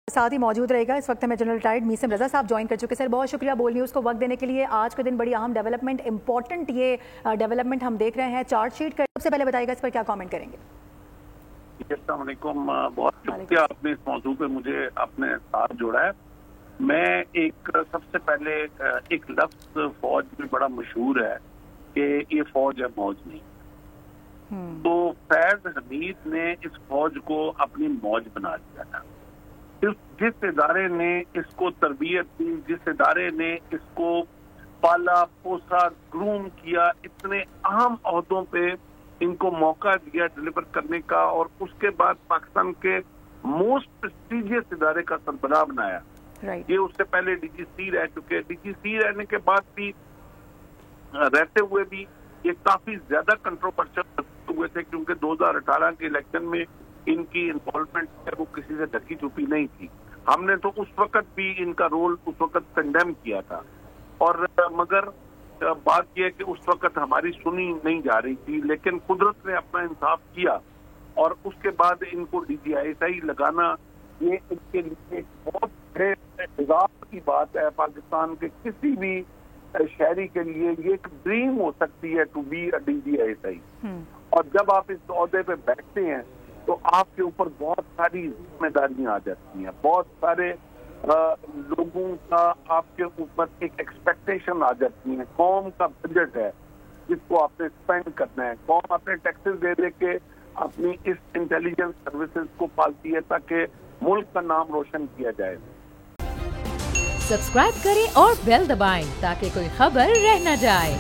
साथ ही मौजूद रहेगा। इस वक्त हमें जनरल रिटायर्ड मीसम रजा साहब ज्वाइन कर चुके। सर बहुत शुक्रिया बोल न्यूज़ को वक्त देने के लिए। आज के दिन बड़ी अहम डेवलपमेंट, इंपॉर्टेंट ये डेवलपमेंट हम देख रहे हैं चार्जशीट का। सबसे पहले बताइएगा इस पर क्या कमेंट करेंगे। अस्सलाम वालेकुम, बहुत शुक्रिया आपने इस मौजू पे मुझे अपने साथ जोड़ा है। मैं सबसे पहले एक लफ्ज फौज में बड़ा मशहूर है कि ये फौज है मौज नहीं। तो फैज हमीद ने इस फौज को अपनी मौज बना दिया था। जिस इदारे ने इसको तरबियत दी, जिस इदारे ने इसको पाला पोसा ग्रूम किया, इतने अहम ओहदों पे इनको मौका दिया डिलीवर करने का, और उसके बाद पाकिस्तान के मोस्ट प्रेस्टिजियस इदारे का सरबराह बनाया। ये उससे पहले डीजीसी रह चुके। डीजीसी रहने के बाद भी रहते हुए भी ये काफी ज्यादा कंट्रोवर्शियल हुए थे, क्योंकि 2018 के इलेक्शन में इनकी इन्वॉल्वमेंट है वो किसी से ढकी छुपी नहीं थी। हमने तो उस वक्त भी इनका रोल उस वक्त कंडेम किया था, और मगर बात यह है कि उस वक्त हमारी सुनी नहीं जा रही थी, लेकिन कुदरत ने अपना इंसाफ किया और उसके बाद इनको DGISI लगाना ये इनके लिए बहुत बड़े इजाफे की बात है। पाकिस्तान के किसी भी शहरी के लिए ये एक ड्रीम हो सकती है टू बी अ DGISI। और जब आप इस ओहदे पे बैठते हैं तो आपके ऊपर बहुत सारी जिम्मेदारियां आ जाती हैं, बहुत सारे लोगों का आपके ऊपर एक एक्सपेक्टेशन आ जाती है। कौम का बजट है जिसको आपने स्पेंड करना है। कौम अपने टैक्सेस दे दे के अपनी इस इंटेलिजेंस सर्विसेज को पालती है ताकि मुल्क का नाम रोशन किया जाए। सब्सक्राइब करें और बेल दबाएं ताकि कोई खबर रह न जाए।